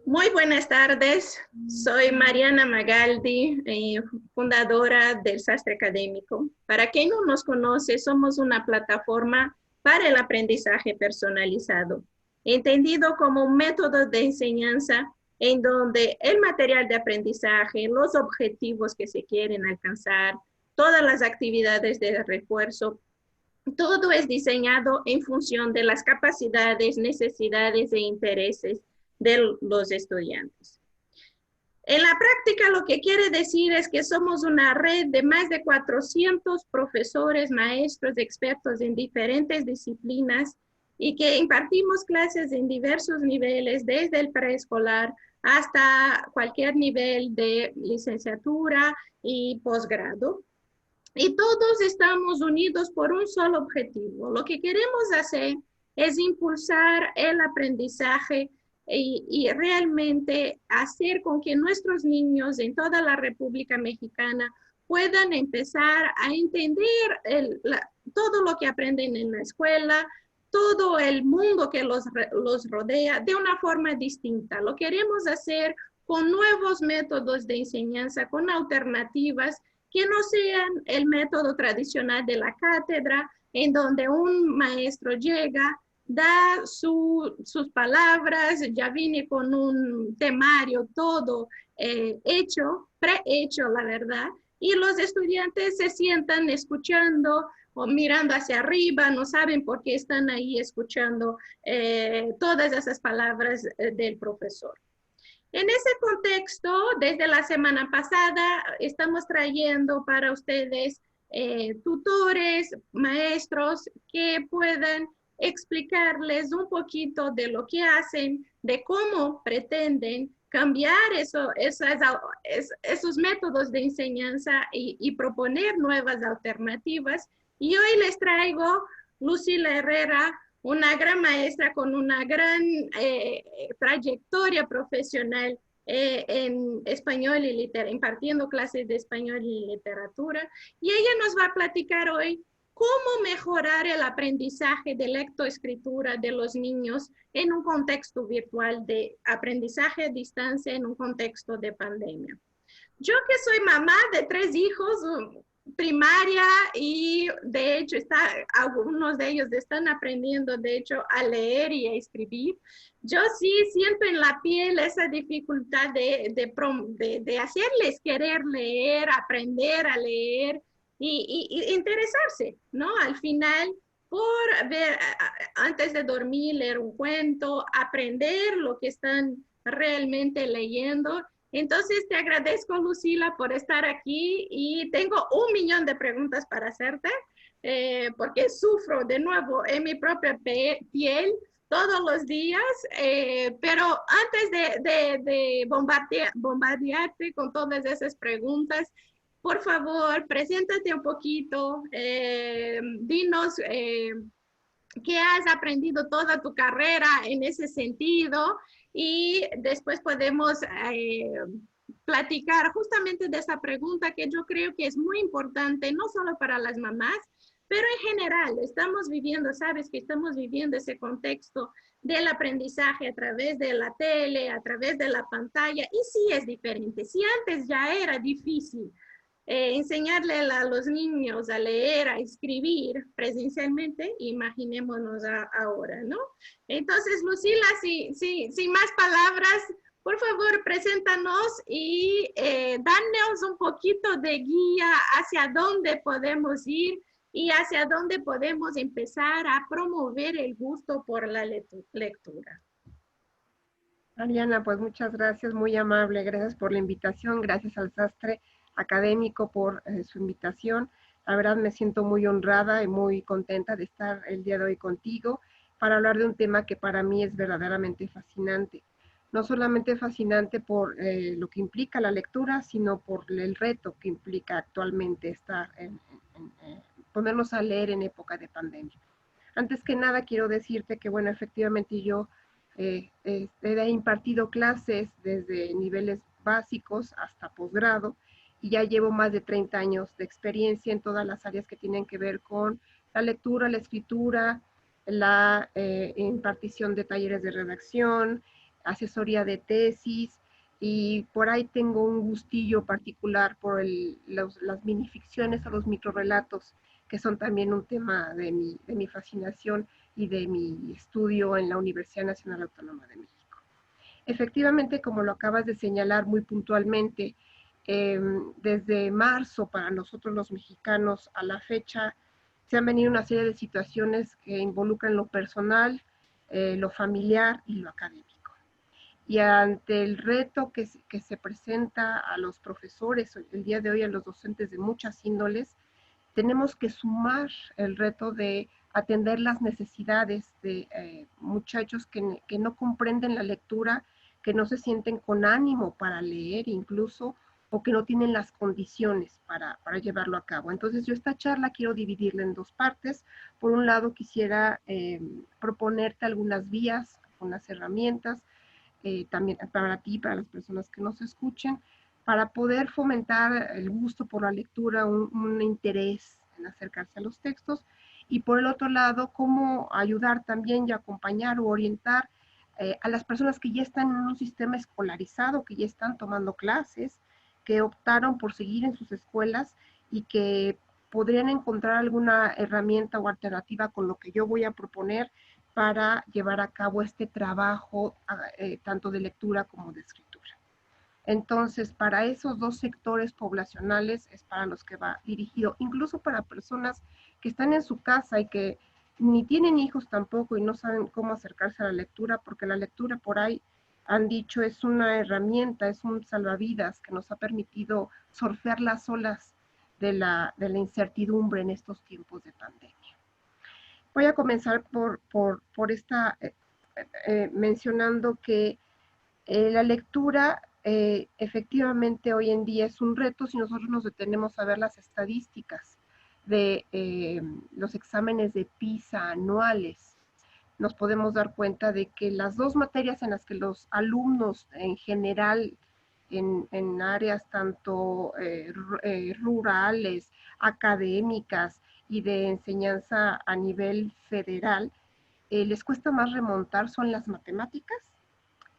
Muy buenas tardes, soy Mariana Magaldi, fundadora del Sastre Académico. Para quien no nos conoce, somos una plataforma para el aprendizaje personalizado, entendido como un método de enseñanza en donde el material de aprendizaje, los objetivos que se quieren alcanzar, todas las actividades de refuerzo, todo es diseñado en función de las capacidades, necesidades e intereses de los estudiantes. En la práctica, lo que quiere decir es que somos una red de más de 400 profesores, maestros, expertos en diferentes disciplinas y que impartimos clases en diversos niveles, desde el preescolar hasta cualquier nivel de licenciatura y posgrado. Y todos estamos unidos por un solo objetivo. Lo que queremos hacer es impulsar el aprendizaje y realmente hacer con que nuestros niños en toda la República Mexicana puedan empezar a entender todo lo que aprenden en la escuela, todo el mundo que los rodea de una forma distinta. Lo queremos hacer con nuevos métodos de enseñanza, con alternativas que no sean el método tradicional de la cátedra, en donde un maestro llega, da sus palabras, ya viene con un temario todo hecho, prehecho, la verdad, y los estudiantes se sientan escuchando o mirando hacia arriba, no saben por qué están ahí escuchando todas esas palabras del profesor. En ese contexto, desde la semana pasada, estamos trayendo para ustedes tutores, maestros que puedan explicarles un poquito de lo que hacen, de cómo pretenden cambiar esos métodos de enseñanza y proponer nuevas alternativas. Y hoy les traigo Lucila Herrera, una gran maestra con una gran trayectoria profesional en español y literatura, impartiendo clases de español y literatura. Y ella nos va a platicar hoy cómo mejorar el aprendizaje de lectoescritura de los niños en un contexto virtual de aprendizaje a distancia en un contexto de pandemia. Yo que soy mamá de 3 hijos, primaria, y de hecho algunos de ellos están aprendiendo de hecho a leer y a escribir. Yo sí siento en la piel esa dificultad de hacerles querer leer, aprender a leer y interesarse, ¿no? Al final, por ver, antes de dormir, leer un cuento, aprender lo que están realmente leyendo. Entonces, te agradezco, Lucila, por estar aquí y tengo 1.000.000 de preguntas para hacerte, porque sufro de nuevo en mi propia piel todos los días, pero antes de bombardearte con todas esas preguntas, por favor, preséntate un poquito, dinos qué has aprendido toda tu carrera en ese sentido y después podemos platicar justamente de esa pregunta que yo creo que es muy importante, no solo para las mamás, pero en general estamos viviendo, sabes que estamos viviendo ese contexto del aprendizaje a través de la tele, a través de la pantalla, y sí es diferente. Si antes ya era difícil enseñarle a los niños a leer, a escribir presencialmente, imaginémonos ahora, ¿no? Entonces, Lucila, sin más palabras, por favor, preséntanos y danos un poquito de guía hacia dónde podemos ir y hacia dónde podemos empezar a promover el gusto por la lectura. Mariana, pues muchas gracias, muy amable, gracias por la invitación, gracias al Sastre Académico por su invitación. La verdad me siento muy honrada y muy contenta de estar el día de hoy contigo para hablar de un tema que para mí es verdaderamente fascinante. No solamente fascinante por lo que implica la lectura, sino por el reto que implica actualmente estar ponernos a leer en época de pandemia. Antes que nada quiero decirte que, bueno, efectivamente yo he impartido clases desde niveles básicos hasta posgrado y ya llevo más de 30 años de experiencia en todas las áreas que tienen que ver con la lectura, la escritura, la impartición de talleres de redacción, asesoría de tesis, y por ahí tengo un gustillo particular por las minificciones o los microrelatos, que son también un tema de mi fascinación y de mi estudio en la Universidad Nacional Autónoma de México. Efectivamente, como lo acabas de señalar muy puntualmente, desde marzo para nosotros los mexicanos a la fecha se han venido una serie de situaciones que involucran lo personal, lo familiar y lo académico. Y ante el reto que se presenta a los profesores el día de hoy, a los docentes de muchas índoles, tenemos que sumar el reto de atender las necesidades de muchachos que no comprenden la lectura, que no se sienten con ánimo para leer incluso, o que no tienen las condiciones para llevarlo a cabo. Entonces yo esta charla quiero dividirla en dos partes. Por un lado quisiera proponerte algunas vías, algunas herramientas, también para ti, para las personas que nos escuchen, para poder fomentar el gusto por la lectura, un interés en acercarse a los textos, y por el otro lado, cómo ayudar también y acompañar o orientar a las personas que ya están en un sistema escolarizado, que ya están tomando clases, que optaron por seguir en sus escuelas y que podrían encontrar alguna herramienta o alternativa con lo que yo voy a proponer para llevar a cabo este trabajo tanto de lectura como de escritura. Entonces, para esos dos sectores poblacionales es para los que va dirigido, incluso para personas que están en su casa y que ni tienen hijos tampoco y no saben cómo acercarse a la lectura, porque la lectura por ahí han dicho es una herramienta, es un salvavidas que nos ha permitido surfear las olas de la incertidumbre en estos tiempos de pandemia. Voy a comenzar por esta, mencionando que la lectura efectivamente hoy en día es un reto si nosotros nos detenemos a ver las estadísticas de los exámenes de PISA anuales. Nos podemos dar cuenta de que las dos materias en las que los alumnos en general en áreas tanto rurales, académicas y de enseñanza a nivel federal, les cuesta más remontar son las matemáticas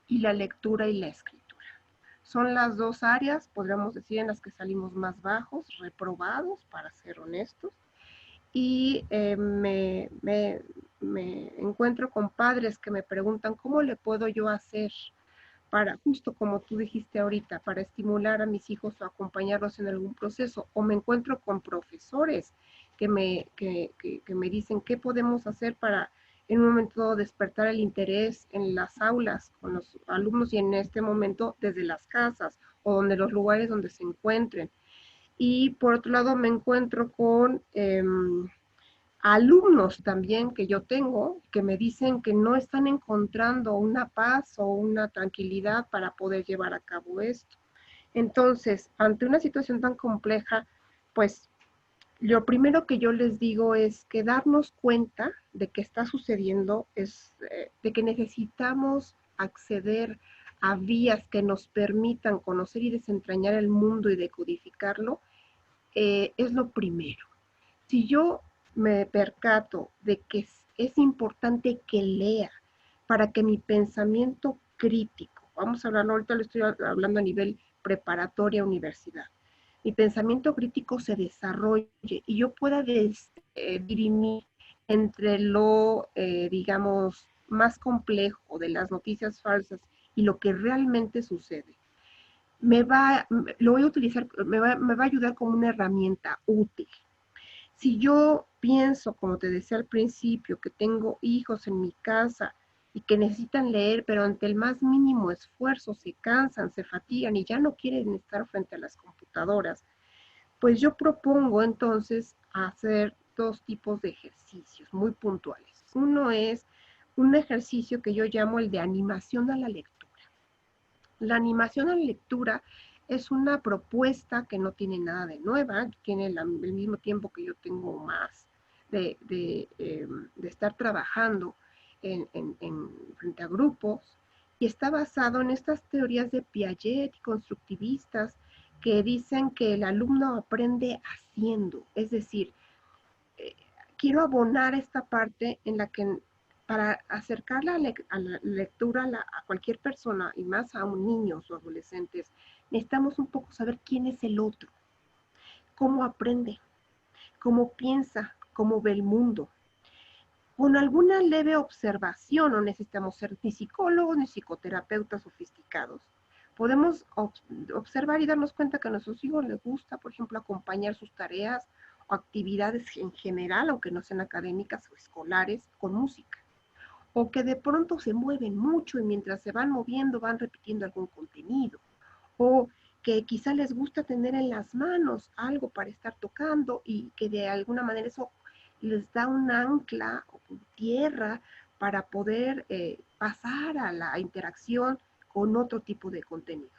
y la lectura y la escritura. Son las dos áreas, podríamos decir, en las que salimos más bajos, reprobados, para ser honestos, y me encuentro con padres que me preguntan cómo le puedo yo hacer para, justo como tú dijiste ahorita, para estimular a mis hijos o acompañarlos en algún proceso, o me encuentro con profesores que me dicen qué podemos hacer para en un momento despertar el interés en las aulas con los alumnos, y en este momento desde las casas o donde los lugares donde se encuentren. Y por otro lado me encuentro con alumnos también que yo tengo que me dicen que no están encontrando una paz o una tranquilidad para poder llevar a cabo esto. Entonces, ante una situación tan compleja, pues lo primero que yo les digo es que darnos cuenta de que está sucediendo, de que necesitamos acceder a vías que nos permitan conocer y desentrañar el mundo y decodificarlo, es lo primero. Si yo me percato de que es importante que lea para que mi pensamiento crítico, vamos a hablarlo, ahorita lo estoy hablando a nivel preparatoria, universidad, mi pensamiento crítico se desarrolle y yo pueda dirimir entre lo, digamos, más complejo de las noticias falsas y lo que realmente sucede, lo voy a utilizar, me va a ayudar como una herramienta útil. Si yo pienso, como te decía al principio, que tengo hijos en mi casa y que necesitan leer, pero ante el más mínimo esfuerzo se cansan, se fatigan y ya no quieren estar frente a las computadoras, pues yo propongo entonces hacer dos tipos de ejercicios muy puntuales. Uno es un ejercicio que yo llamo el de animación a la lectura. La animación a la lectura es una propuesta que no tiene nada de nueva, tiene el mismo tiempo que yo tengo más de estar trabajando frente a grupos, y está basado en estas teorías de Piaget y constructivistas que dicen que el alumno aprende haciendo, es decir, quiero abonar esta parte en la que para acercar a la lectura a cualquier persona, y más a un niños o adolescentes, necesitamos un poco saber quién es el otro, cómo aprende, cómo piensa, cómo ve el mundo. Con alguna leve observación, no necesitamos ser ni psicólogos ni psicoterapeutas sofisticados. Podemos observar y darnos cuenta que a nuestros hijos les gusta, por ejemplo, acompañar sus tareas o actividades en general, aunque no sean académicas o escolares, con música. O que de pronto se mueven mucho y mientras se van moviendo van repitiendo algún contenido. O que quizá les gusta tener en las manos algo para estar tocando y que de alguna manera eso les da un ancla o tierra para poder pasar a la interacción con otro tipo de contenidos.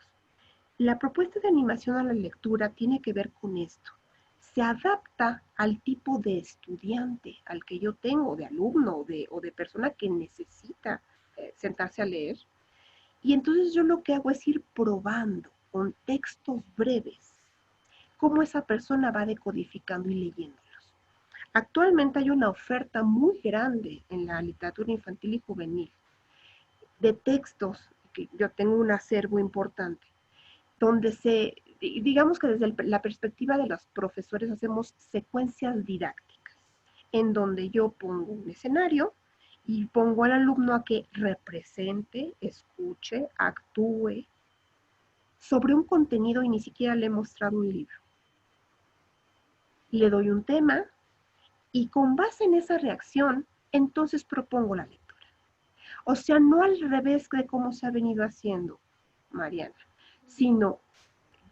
La propuesta de animación a la lectura tiene que ver con esto. Se adapta al tipo de estudiante al que yo tengo, de alumno o de persona que necesita sentarse a leer. Y entonces yo lo que hago es ir probando con textos breves cómo esa persona va decodificando y leyéndolos. Actualmente hay una oferta muy grande en la literatura infantil y juvenil de textos, que yo tengo un acervo importante, donde digamos que desde la perspectiva de los profesores hacemos secuencias didácticas, en donde yo pongo un escenario y pongo al alumno a que represente, escuche, actúe sobre un contenido y ni siquiera le he mostrado un libro. Le doy un tema y con base en esa reacción, entonces propongo la lectura. O sea, no al revés de cómo se ha venido haciendo, Mariana, sino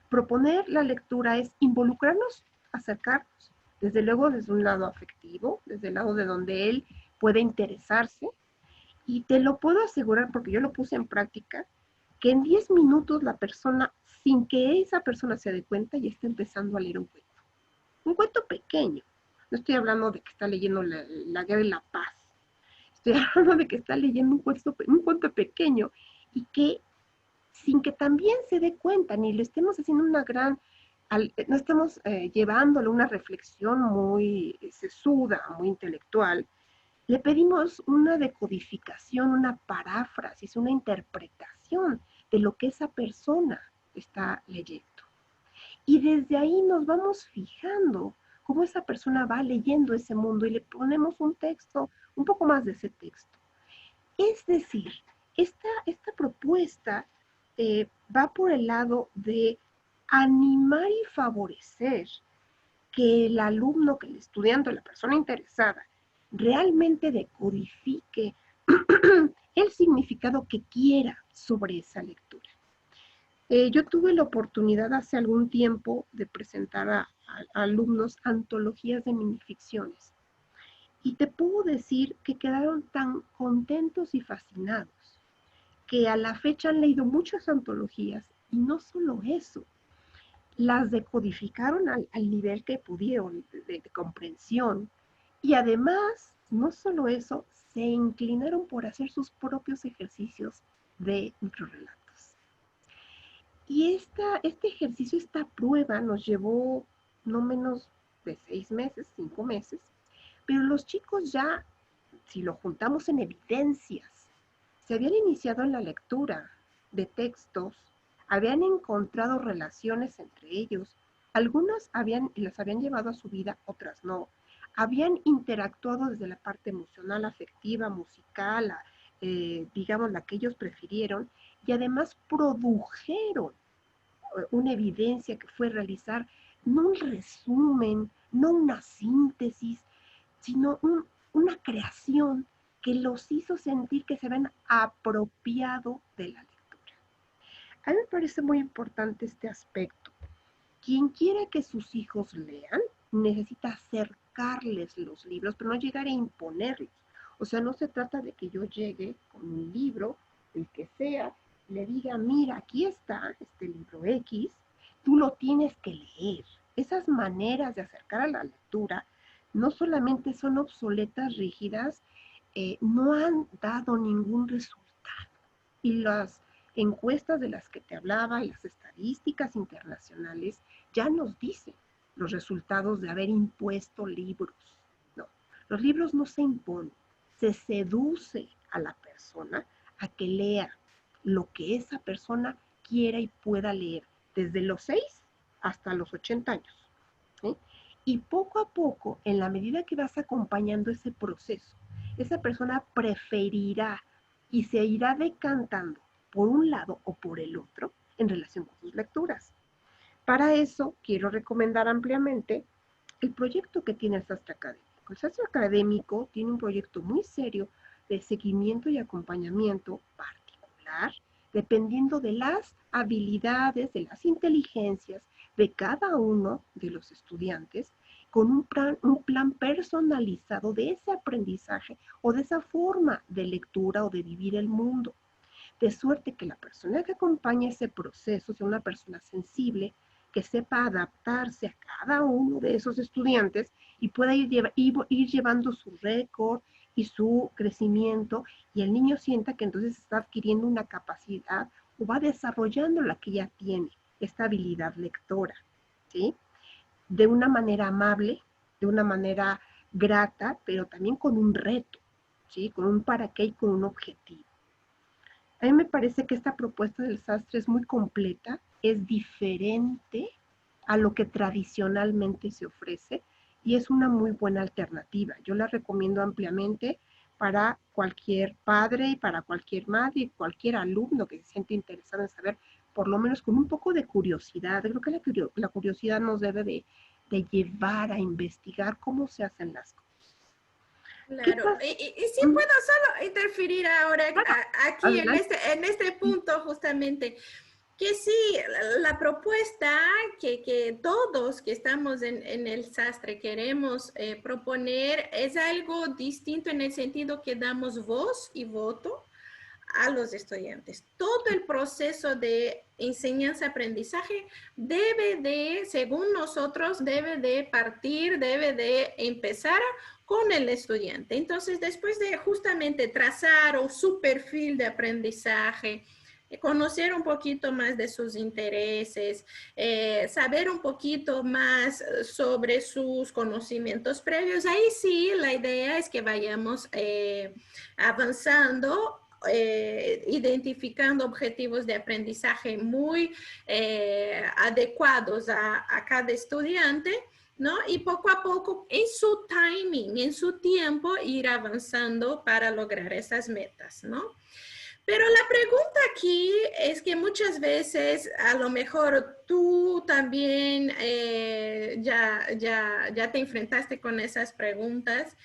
proponer la lectura es involucrarnos, acercarnos, desde luego desde un lado afectivo, desde el lado de donde él puede interesarse, y te lo puedo asegurar porque yo lo puse en práctica, que en 10 minutos la persona, sin que esa persona se dé cuenta, ya está empezando a leer un cuento. Un cuento pequeño. No estoy hablando de que está leyendo la Guerra y la Paz. Estoy hablando de que está leyendo un cuento pequeño y que sin que también se dé cuenta, ni le estemos haciendo una gran, no estemos llevándole una reflexión muy sesuda, muy intelectual, le pedimos una decodificación, una paráfrasis, una interpretación de lo que esa persona está leyendo. Y desde ahí nos vamos fijando cómo esa persona va leyendo ese mundo y le ponemos un texto, un poco más de ese texto. Es decir, esta propuesta va por el lado de animar y favorecer que el alumno, que el estudiante, la persona interesada, realmente decodifique el significado que quiera sobre esa lectura. Yo tuve la oportunidad hace algún tiempo de presentar a alumnos antologías de minificciones. Y te puedo decir que quedaron tan contentos y fascinados que a la fecha han leído muchas antologías y no solo eso, las decodificaron al nivel que pudieron de comprensión y además, no solo eso, se inclinaron por hacer sus propios ejercicios de microrelatos. Y este ejercicio, esta prueba nos llevó no menos de 6 meses, 5 meses, pero los chicos ya, si lo juntamos en evidencias, se habían iniciado en la lectura de textos, habían encontrado relaciones entre ellos, algunas las habían llevado a su vida, otras no, habían interactuado desde la parte emocional, afectiva, musical, digamos la que ellos prefirieron, y además produjeron una evidencia que fue realizar no un resumen, no una síntesis, sino una creación que los hizo sentir que se habían apropiado de la lectura. A mí me parece muy importante este aspecto. Quien quiera que sus hijos lean, necesita acercarles los libros, pero no llegar a imponerlos. O sea, no se trata de que yo llegue con un libro, el que sea, le diga, mira, aquí está este libro X, tú lo tienes que leer. Esas maneras de acercar a la lectura no solamente son obsoletas, rígidas, no han dado ningún resultado. Y encuestas de las que te hablaba y las estadísticas internacionales ya nos dicen los resultados de haber impuesto libros. No, los libros no se imponen, se seduce a la persona a que lea lo que esa persona quiera y pueda leer, desde los 6 hasta los 80 años. ¿Sí? Y poco a poco, en la medida que vas acompañando ese proceso, esa persona preferirá y se irá decantando por un lado o por el otro en relación con sus lecturas. Para eso, quiero recomendar ampliamente el proyecto que tiene el Sastre Académico. El Sastre Académico tiene un proyecto muy serio de seguimiento y acompañamiento particular, dependiendo de las habilidades, de las inteligencias de cada uno de los estudiantes, con un plan personalizado de ese aprendizaje o de esa forma de lectura o de vivir el mundo. De suerte que la persona que acompaña ese proceso sea una persona sensible, que sepa adaptarse a cada uno de esos estudiantes y pueda ir llevando su récord y su crecimiento, y el niño sienta que entonces está adquiriendo una capacidad o va desarrollando la que ya tiene, esta habilidad lectora, ¿sí? De una manera amable, de una manera grata, pero también con un reto, ¿sí? Con un para qué y con un objetivo. A mí me parece que esta propuesta del sastre es muy completa, es diferente a lo que tradicionalmente se ofrece y es una muy buena alternativa. Yo la recomiendo ampliamente para cualquier padre y para cualquier madre y cualquier alumno que se siente interesado en saber, por lo menos con un poco de curiosidad. Creo que la curiosidad nos debe de llevar a investigar cómo se hacen las cosas. ¿Qué Claro, pasa? y si puedo solo interferir ahora aquí Adelante. en este punto justamente, que sí, la propuesta que todos que estamos en el sastre queremos proponer es algo distinto en el sentido que damos voz y voto a los estudiantes. Todo el proceso de enseñanza-aprendizaje debe de, según nosotros, debe de partir, debe de empezar con el estudiante. Entonces, después de justamente trazar su perfil de aprendizaje, conocer un poquito más de sus intereses, saber un poquito más sobre sus conocimientos previos. Ahí sí, la idea es que vayamos avanzando, identificando objetivos de aprendizaje muy adecuados a cada estudiante, ¿no? Y poco a poco, en su timing, en su tiempo, ir avanzando para lograr esas metas, ¿no? Pero la pregunta aquí es que muchas veces, a lo mejor tú también ya te enfrentaste con esas preguntas,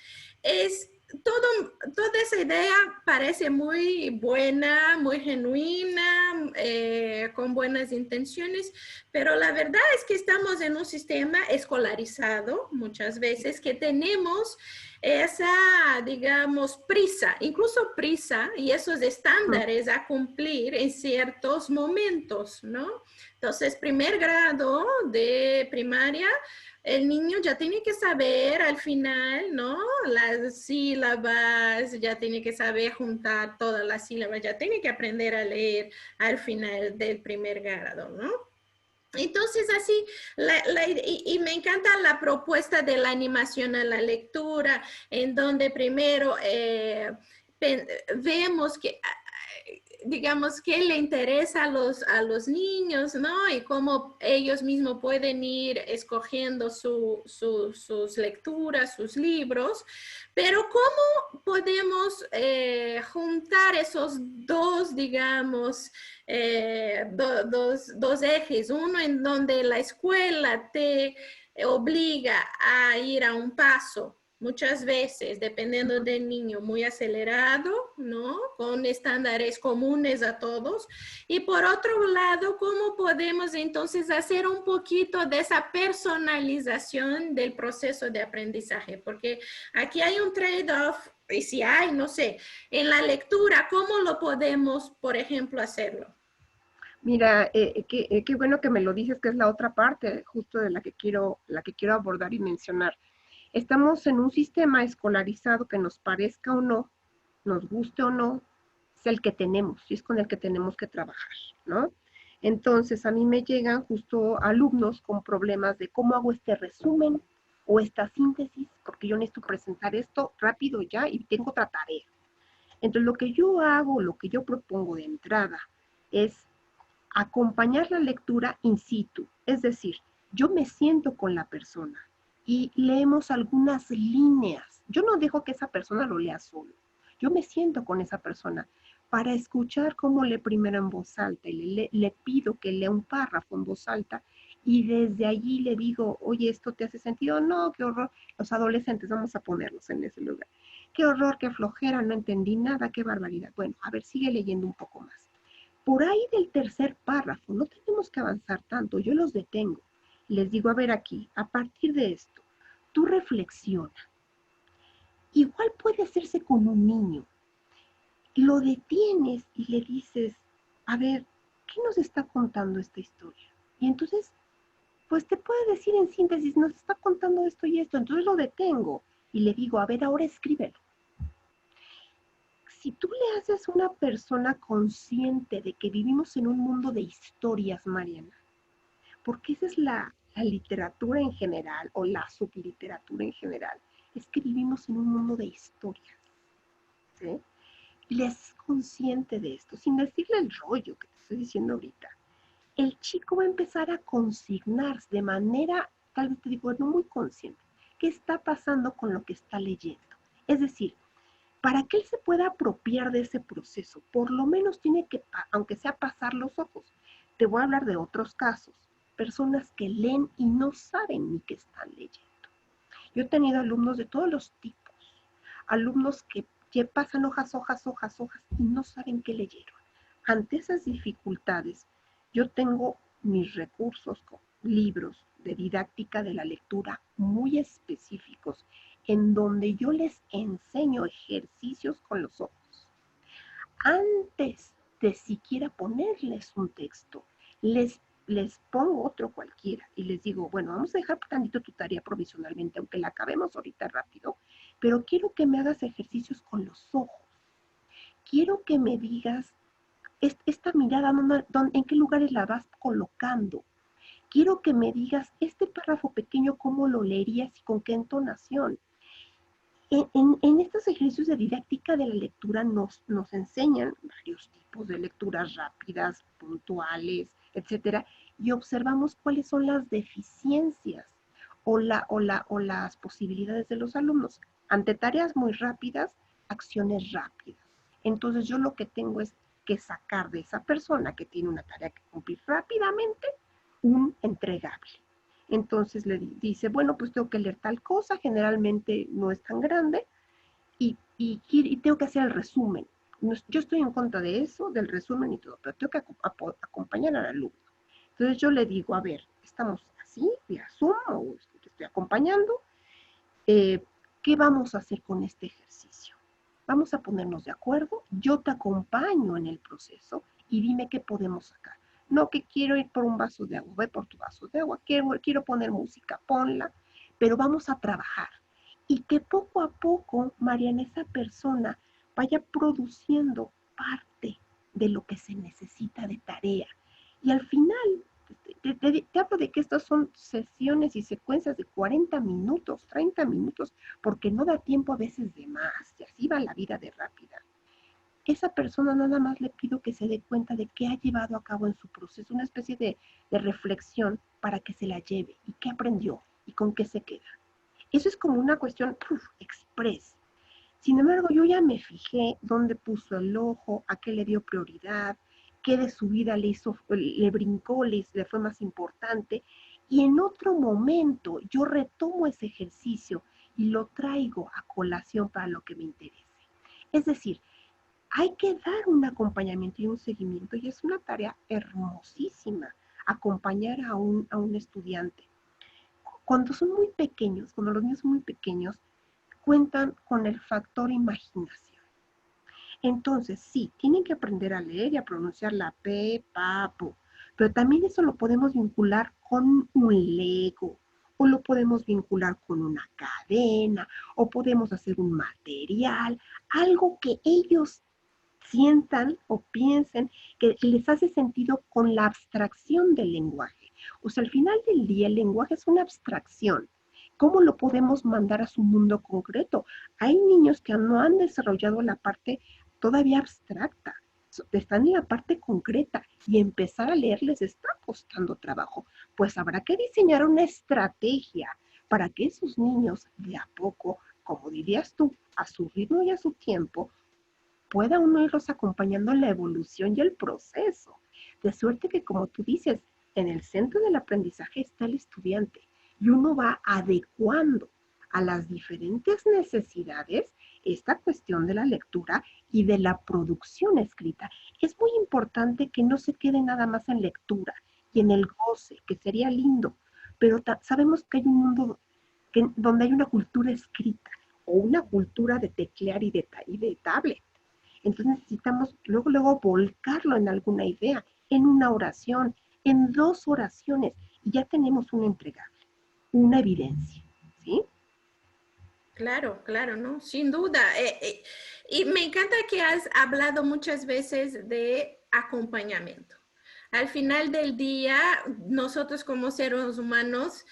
es toda esa idea parece muy buena, muy genuina, con buenas intenciones, pero la verdad es que estamos en un sistema escolarizado muchas veces que tenemos esa, digamos, prisa, incluso prisa y esos estándares a cumplir en ciertos momentos, ¿no? Entonces, primer grado de primaria, el niño ya tiene que saber al final, ¿no? Las sílabas, ya tiene que saber juntar todas las sílabas, ya tiene que aprender a leer al final del primer grado, ¿no? Entonces, así, y me encanta la propuesta de la animación a la lectura, en donde primero vemos que digamos, qué le interesa a los niños, ¿no? Y cómo ellos mismos pueden ir escogiendo sus lecturas, sus libros, pero cómo podemos juntar esos dos, digamos, dos ejes, uno en donde la escuela te obliga a ir a un paso muchas veces, dependiendo del niño, muy acelerado, ¿no? Con estándares comunes a todos. Y por otro lado, ¿cómo podemos entonces hacer un poquito de esa personalización del proceso de aprendizaje? Porque aquí hay un trade-off, y si hay, no sé, en la lectura, ¿cómo lo podemos, por ejemplo, hacerlo? Mira, qué bueno que me lo dices, que es la otra parte justo de la que quiero abordar y mencionar. Estamos en un sistema escolarizado que nos parezca o no, nos guste o no, es el que tenemos y es con el que tenemos que trabajar, ¿no? Entonces, a mí me llegan justo alumnos con problemas de cómo hago este resumen o esta síntesis, porque yo necesito presentar esto rápido ya y tengo otra tarea. Entonces, lo que yo hago, lo que yo propongo de entrada es acompañar la lectura in situ, es decir, yo me siento con la persona y leemos algunas líneas. Yo no dejo que esa persona lo lea solo. Yo me siento con esa persona para escuchar cómo lee primero en voz alta y le pido que lea un párrafo en voz alta y desde allí le digo, oye, ¿esto te hace sentido? No, qué horror. Los adolescentes, vamos a ponerlos en ese lugar. Qué horror, qué flojera, no entendí nada, qué barbaridad. Bueno, a ver, sigue leyendo un poco más. Por ahí del tercer párrafo, no tenemos que avanzar tanto, yo los detengo. Les digo, a ver aquí, a partir de esto, tú reflexiona. Igual puede hacerse con un niño. Lo detienes y le dices, a ver, ¿qué nos está contando esta historia? Y entonces, pues te puede decir en síntesis, nos está contando esto y esto. Entonces lo detengo y le digo, a ver, ahora escríbelo. Si tú le haces a una persona consciente de que vivimos en un mundo de historias, Mariana, porque esa es la literatura en general o la subliteratura en general, es que vivimos en un mundo de historias, ¿sí? Les es consciente de esto, sin decirle el rollo que te estoy diciendo ahorita. El chico va a empezar a consignar de manera, tal vez te digo, no muy consciente, qué está pasando con lo que está leyendo. Es decir, para que él se pueda apropiar de ese proceso, por lo menos tiene que, aunque sea pasar los ojos. Te voy a hablar de otros casos, personas que leen y no saben ni qué están leyendo. Yo he tenido alumnos de todos los tipos, alumnos que pasan hojas, hojas, hojas, hojas y no saben qué leyeron. Ante esas dificultades, yo tengo mis recursos con libros de didáctica de la lectura muy específicos en donde yo les enseño ejercicios con los ojos. Antes de siquiera ponerles un texto, les pongo otro cualquiera y les digo, bueno, vamos a dejar tantito tu tarea provisionalmente, aunque la acabemos ahorita rápido, pero quiero que me hagas ejercicios con los ojos. Quiero que me digas esta mirada, en qué lugares la vas colocando. Quiero que me digas este párrafo pequeño, cómo lo leerías y con qué entonación. En estos ejercicios de didáctica de la lectura nos enseñan varios tipos de lecturas rápidas, puntuales, etcétera, y observamos cuáles son las deficiencias o las posibilidades de los alumnos. Ante tareas muy rápidas, acciones rápidas. Entonces yo lo que tengo es que sacar de esa persona que tiene una tarea que cumplir rápidamente un entregable. Entonces le dice, bueno, pues tengo que leer tal cosa, generalmente no es tan grande, y tengo que hacer el resumen. Yo estoy en contra de eso, del resumen y todo, pero tengo que acompañar al alumno. Entonces yo le digo, a ver, estamos así, vía Zoom, o te estoy acompañando, ¿qué vamos a hacer con este ejercicio? Vamos a ponernos de acuerdo, yo te acompaño en el proceso y dime qué podemos sacar. No que quiero ir por un vaso de agua, ve por tu vaso de agua, quiero poner música, ponla, pero vamos a trabajar. Y que poco a poco, Mariana, esa persona vaya produciendo parte de lo que se necesita de tarea. Y al final, te hablo de que estas son sesiones y secuencias de 40 minutos, 30 minutos, porque no da tiempo a veces de más, y así va la vida de rápida. Esa persona nada más le pido que se dé cuenta de qué ha llevado a cabo en su proceso, una especie de reflexión para que se la lleve y qué aprendió y con qué se queda. Eso es como una cuestión express. Sin embargo, yo ya me fijé dónde puso el ojo, a qué le dio prioridad, qué de su vida le brincó, le fue más importante. Y en otro momento yo retomo ese ejercicio y lo traigo a colación para lo que me interese. Es decir, hay que dar un acompañamiento y un seguimiento y es una tarea hermosísima acompañar a un estudiante. Cuando son muy pequeños, cuando los niños son muy pequeños, cuentan con el factor imaginación. Entonces, sí, tienen que aprender a leer y a pronunciar la P, pa, pu, pero también eso lo podemos vincular con un Lego, o lo podemos vincular con una cadena, o podemos hacer un material, algo que ellos sientan o piensen que les hace sentido con la abstracción del lenguaje. O sea, al final del día el lenguaje es una abstracción. ¿Cómo lo podemos mandar a su mundo concreto? Hay niños que no han desarrollado la parte todavía abstracta, están en la parte concreta y empezar a leer les está costando trabajo. Pues habrá que diseñar una estrategia para que esos niños de a poco, como dirías tú, a su ritmo y a su tiempo, pueda uno irlos acompañando en la evolución y el proceso. De suerte que, como tú dices, en el centro del aprendizaje está el estudiante y uno va adecuando a las diferentes necesidades esta cuestión de la lectura y de la producción escrita. Es muy importante que no se quede nada más en lectura y en el goce, que sería lindo, pero sabemos que hay un mundo donde hay una cultura escrita o una cultura de teclear y de tablet. Entonces necesitamos luego volcarlo en alguna idea, en una oración, en 2 oraciones, y ya tenemos una entregable, una evidencia, ¿sí? Claro, claro, ¿no? Sin duda. Y me encanta que has hablado muchas veces de acompañamiento. Al final del día, nosotros como seres humanos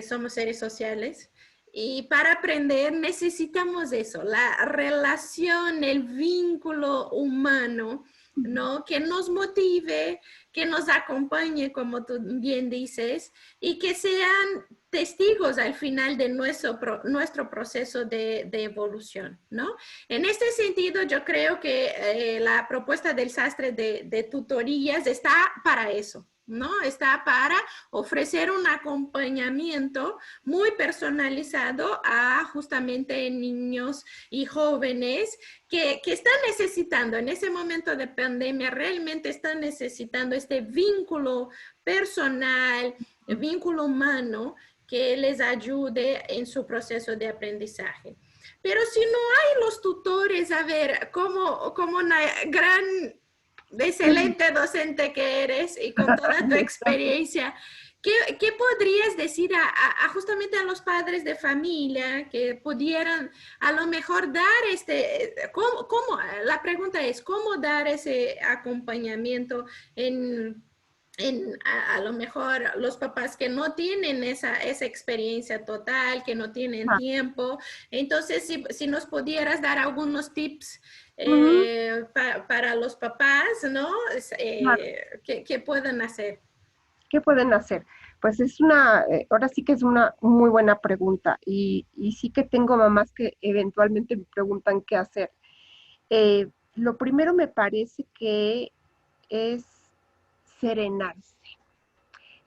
somos seres sociales y para aprender necesitamos eso, la relación, el vínculo humano, ¿no? Que nos motive, que nos acompañe, como tú bien dices, y que sean testigos al final de nuestro proceso de evolución, ¿no? En este sentido, yo creo que la propuesta del sastre de tutorías está para eso, ¿no? Está para ofrecer un acompañamiento muy personalizado a justamente niños y jóvenes que están necesitando en ese momento de pandemia, realmente están necesitando este vínculo personal, el vínculo humano que les ayude en su proceso de aprendizaje. Pero si no hay los tutores, a ver, como una gran, excelente docente que eres y con toda tu experiencia, ¿qué podrías decir justamente a los padres de familia que pudieran a lo mejor dar la pregunta es, ¿cómo dar ese acompañamiento a lo mejor los papás que no tienen esa experiencia total, que no tienen tiempo? Entonces, si nos pudieras dar algunos tips para los papás, ¿no? ¿Qué pueden hacer? ¿Qué pueden hacer? Pues es ahora sí que es una muy buena pregunta y sí que tengo mamás que eventualmente me preguntan qué hacer. Lo primero me parece que es serenarse.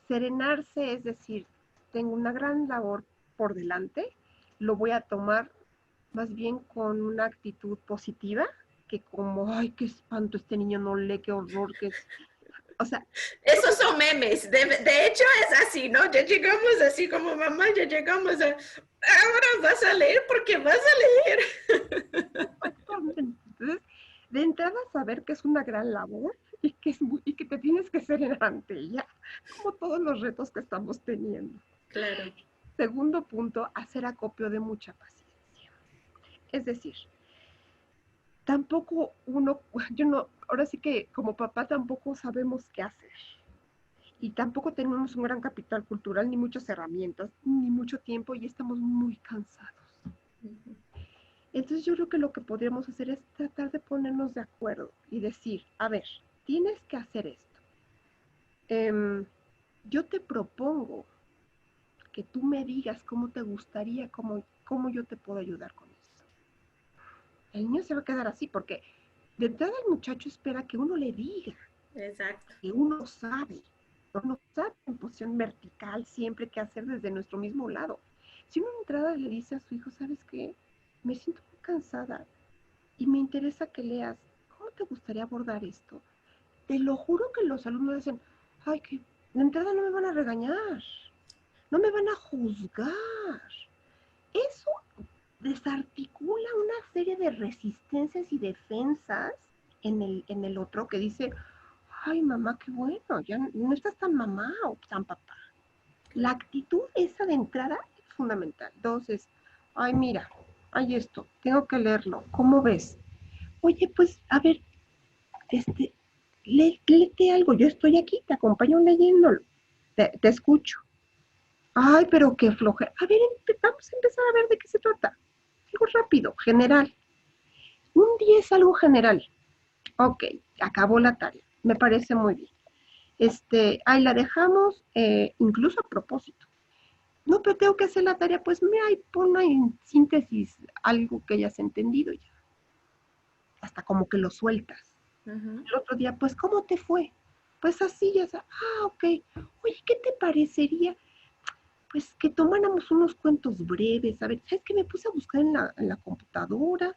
Serenarse es decir, tengo una gran labor por delante, lo voy a tomar más bien con una actitud positiva, que como, ay, qué espanto, este niño no lee, qué horror, o sea, esos son memes, de hecho es así, ¿no? Ya llegamos así como mamá, ya llegamos ahora vas a leer porque vas a leer. entonces, de entrada saber que es una gran labor y que te tienes que serenar ante ella, como todos los retos que estamos teniendo. Claro. Segundo punto, hacer acopio de mucha paciencia. Es decir, tampoco ahora sí que como papá tampoco sabemos qué hacer. Y tampoco tenemos un gran capital cultural, ni muchas herramientas, ni mucho tiempo, y estamos muy cansados. Entonces yo creo que lo que podríamos hacer es tratar de ponernos de acuerdo y decir, a ver, tienes que hacer esto. Yo te propongo que tú me digas cómo te gustaría, cómo yo te puedo ayudar con esto. El niño se va a quedar así porque de entrada el muchacho espera que uno le diga. Exacto. Que uno sabe. Uno sabe en posición vertical siempre qué hacer desde nuestro mismo lado. Si uno de entrada le dice a su hijo, ¿sabes qué? Me siento muy cansada y me interesa que leas. ¿Cómo te gustaría abordar esto? Te lo juro que los alumnos dicen, ay, que de entrada no me van a regañar, no me van a juzgar. Eso desarticula una serie de resistencias y defensas en el otro que dice, ay, mamá, qué bueno, ya no estás tan mamá o tan papá. La actitud esa de entrada es fundamental. Dos es, ay, mira, hay esto, tengo que leerlo, ¿cómo ves? oye, pues, a ver, este, léete algo, yo estoy aquí, te acompaño leyéndolo, te escucho. Ay, pero qué flojera. A ver, vamos a empezar a ver de qué se trata. Algo rápido, general. Un día es algo general. Ok, acabó la tarea. Me parece muy bien. Ahí la dejamos, incluso a propósito. No, pero tengo que hacer la tarea, pues mira, ahí pon en síntesis algo que hayas entendido ya. Hasta como que lo sueltas. Ujú. El otro día, pues, ¿cómo te fue? Pues así, ya sabes. Ah, ok. Oye, ¿qué te parecería? Pues que tomáramos unos cuentos breves. A ver, ¿sabes qué? Me puse a buscar en la computadora.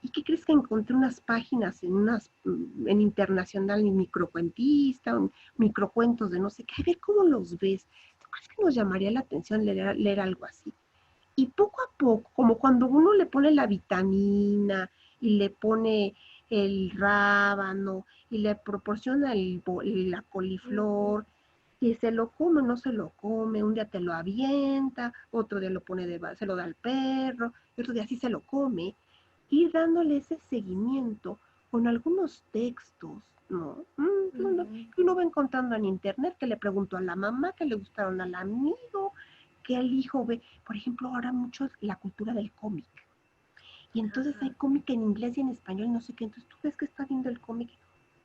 ¿Y qué crees que encontré unas páginas en internacional, en microcuentista, microcuentos de no sé qué? A ver, ¿cómo los ves? ¿Tú crees que nos llamaría la atención leer algo así? Y poco a poco, como cuando uno le pone la vitamina y le pone el rábano y le proporciona la coliflor, y se lo come o no se lo come, un día te lo avienta, otro día lo pone se lo da al perro, y otro día sí se lo come, ir dándole ese seguimiento con algunos textos, ¿no? Ujú. Que uno va encontrando en internet, que le preguntó a la mamá, que le gustaron al amigo, que el hijo ve, por ejemplo, ahora mucho la cultura del cómic. Y entonces hay Ajá. cómic en inglés y en español, no sé qué. Entonces tú ves que está viendo el cómic.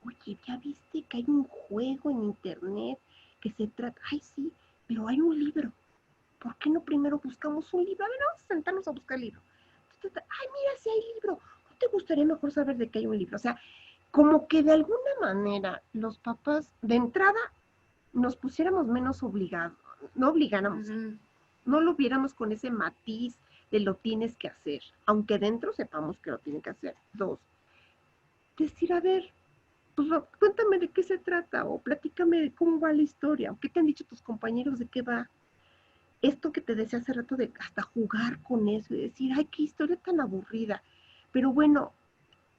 Oye, ¿ya viste que hay un juego en internet que se trata? Ay, sí, pero hay un libro. ¿Por qué no primero buscamos un libro? A ver, vamos a sentarnos a buscar el libro. Entonces, ay, mira, si hay libro. ¿No te gustaría mejor saber de qué hay un libro? O sea, como que de alguna manera los papás, de entrada, nos pusiéramos menos obligados, no obligáramos, Ujú. no lo viéramos con ese matiz de lo tienes que hacer, aunque dentro sepamos que lo tienen que hacer. Dos, decir, a ver, pues cuéntame de qué se trata, o platícame de cómo va la historia, o qué te han dicho tus compañeros de qué va. Esto que te decía hace rato de hasta jugar con eso y decir, ay, qué historia tan aburrida. Pero bueno,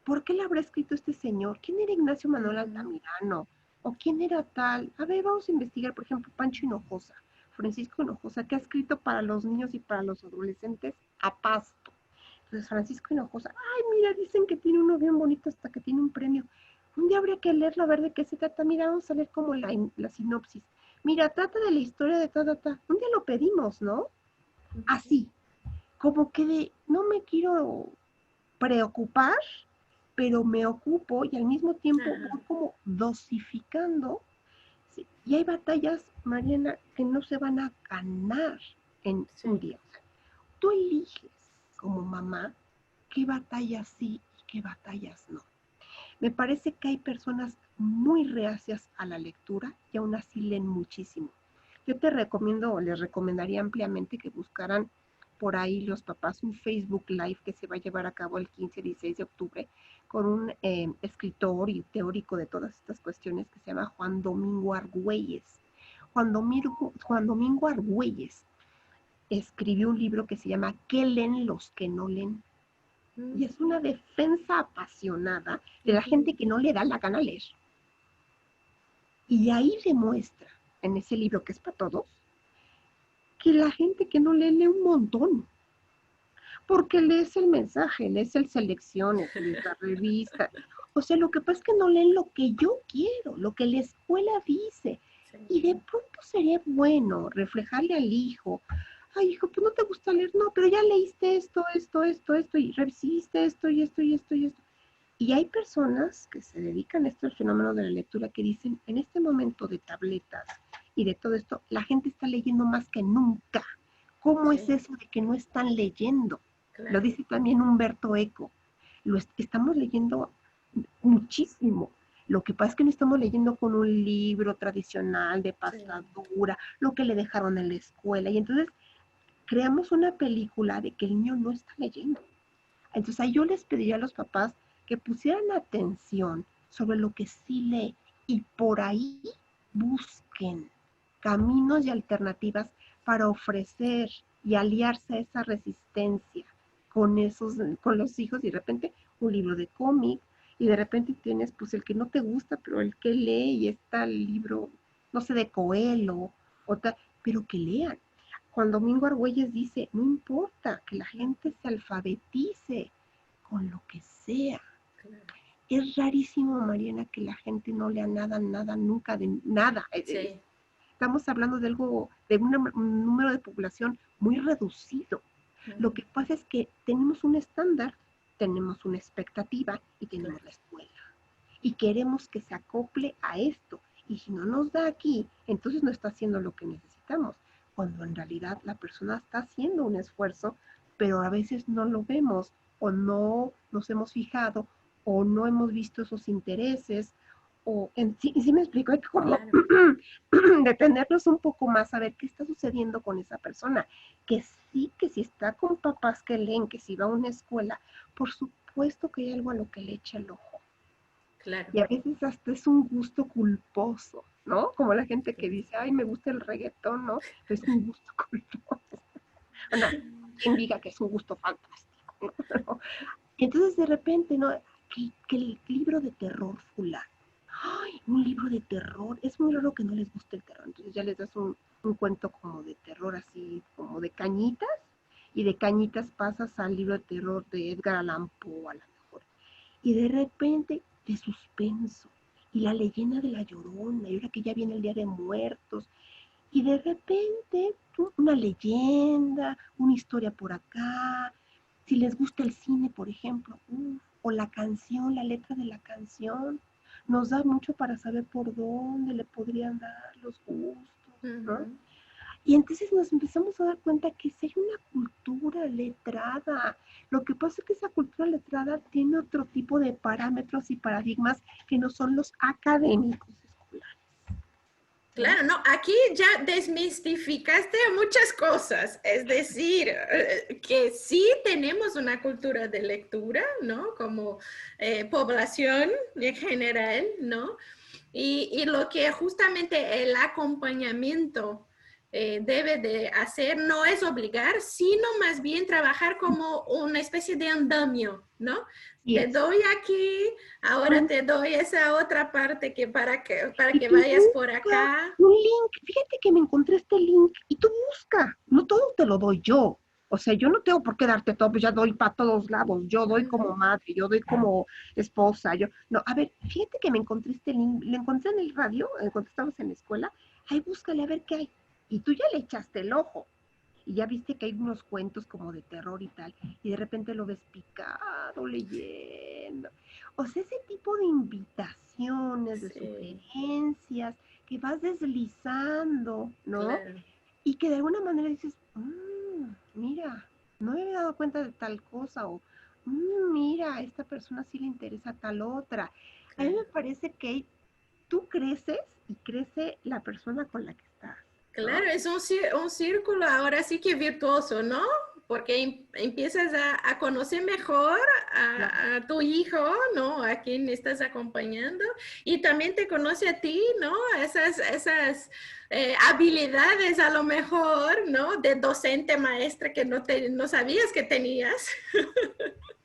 ¿por qué la habrá escrito este señor? ¿Quién era Ignacio Manuel Ujú. Altamirano? ¿O quién era tal? A ver, vamos a investigar, por ejemplo, Pancho Hinojosa, Francisco Hinojosa, que ha escrito para los niños y para los adolescentes a pasto. Entonces, Francisco Hinojosa, ay, mira, dicen que tiene uno bien bonito hasta que tiene un premio. Un día habría que leerlo a ver de qué se trata. Mira, vamos a leer como la sinopsis. Mira, trata de la historia de ta. Un día lo pedimos, ¿no? Ujú. Así, como que no me quiero preocupar, pero me ocupo y al mismo tiempo voy Ajá. como dosificando. ¿Sí? Y hay batallas, Mariana, que no se van a ganar en un Sí. día. O sea, tú eliges como mamá qué batallas sí y qué batallas no. Me parece que hay personas muy reacias a la lectura y aún así leen muchísimo. Yo te recomiendo o les recomendaría ampliamente que buscaran por ahí los papás un Facebook Live que se va a llevar a cabo el 15 y 16 de octubre con un escritor y teórico de todas estas cuestiones que se llama Juan Domingo Argüelles. Juan Domingo Argüelles escribió un libro que se llama ¿Qué leen los que no leen? Y es una defensa apasionada de la Ujú. gente que no le da la gana leer. Y ahí demuestra, en ese libro que es para todos, que la gente que no lee un montón, porque lees el mensaje, lees el selecciones, lees la revista. O sea, lo que pasa es que no leen lo que yo quiero, lo que la escuela dice. Sí. Y de pronto sería bueno reflejarle al hijo, ay hijo, pues no te gusta leer, no, pero ya leíste esto, y revisiste esto y esto y esto y esto. Y hay personas que se dedican a esto, el fenómeno de la lectura, que dicen, en este momento de tabletas y de todo esto, la gente está leyendo más que nunca. ¿Cómo es Sí, eso de que no están leyendo? Lo claro. dice también Humberto Eco. Estamos leyendo muchísimo. Lo que pasa es que no estamos leyendo con un libro tradicional de Sí. pastadura, lo que le dejaron en la escuela. Y entonces creamos una película de que el niño no está leyendo. Entonces ahí yo les pediría a los papás que pusieran atención sobre lo que sí lee y por ahí busquen caminos y alternativas para ofrecer y aliarse a esa resistencia con los hijos y de repente un libro de cómic y de repente tienes pues el que no te gusta, pero el que lee y está el libro, no sé, de Coelho, o tal, pero que lean. Juan Domingo Argüelles dice, no importa que la gente se alfabetice con lo que sea. Es rarísimo, Mariana, que la gente no lea nada, nada, nunca de nada. Sí. Estamos hablando de algo, de un número de población muy reducido. Lo que pasa es que tenemos un estándar, tenemos una expectativa y tenemos la escuela. Y queremos que se acople a esto. Y si no nos da aquí, entonces no está haciendo lo que necesitamos. Cuando en realidad la persona está haciendo un esfuerzo, pero a veces no lo vemos o no nos hemos fijado o no hemos visto esos intereses. Sí me explico, hay que como detenernos un poco más a ver qué está sucediendo con esa persona. Que sí, que si está con papás que leen, que si va a una escuela, por supuesto que hay algo a lo que le echa el ojo. Claro. Y a veces hasta es un gusto culposo, ¿no? Como la gente que dice, ay, me gusta el reggaetón, ¿no? Pero es un gusto culposo. Bueno, quien diga que es un gusto fantástico, ¿no? Y entonces de repente, ¿no? Que el libro de terror fulano. Ay, un libro de terror. Es muy raro que no les guste el terror. Entonces ya les das un cuento como de terror, así como de cañitas. Y de cañitas pasas al libro de terror de Edgar Allan Poe, a lo mejor. Y de repente, de suspenso. Y la leyenda de la Llorona. Y ahora que ya viene el Día de Muertos. Y de repente, una leyenda, una historia por acá. Si les gusta el cine, por ejemplo, o la canción, la letra de la canción, nos da mucho para saber por dónde le podrían dar los gustos, ¿no? Y entonces nos empezamos a dar cuenta que si hay una cultura letrada. Lo que pasa es que esa cultura letrada tiene otro tipo de parámetros y paradigmas que no son los académicos escolares. Claro, no, aquí ya desmistificaste muchas cosas, es decir, que sí tenemos una cultura de lectura, ¿no? Como población en general, ¿no? Y lo que justamente el acompañamiento debe de hacer no es obligar, sino más bien trabajar como una especie de andamio, ¿no? Te doy aquí, ahora te doy esa otra parte que para que vayas por acá. Un link, fíjate que me encontré este link y tú busca, no todo te lo doy yo. O sea, yo no tengo por qué darte todo, pues ya doy para todos lados. Yo doy como madre, yo doy como esposa. No, a ver, fíjate que me encontré este link, lo encontré en el radio, cuando estábamos en la escuela. Ahí búscale a ver qué hay. Y tú ya le echaste el ojo. Y ya viste que hay unos cuentos como de terror y tal, y de repente lo ves picado leyendo. O sea, ese tipo de invitaciones, de sugerencias, que vas deslizando, ¿no? Claro. Y que de alguna manera dices, mira, no me había dado cuenta de tal cosa, o mira, a esta persona sí le interesa tal otra. A mí me parece que tú creces y crece la persona con la que estás. Claro, es un círculo ahora sí que virtuoso, ¿no? Porque empiezas a conocer mejor a tu hijo, ¿no? A quien estás acompañando y también te conoce a ti, ¿no? Esas habilidades a lo mejor, ¿no? De docente, maestra que no sabías que tenías.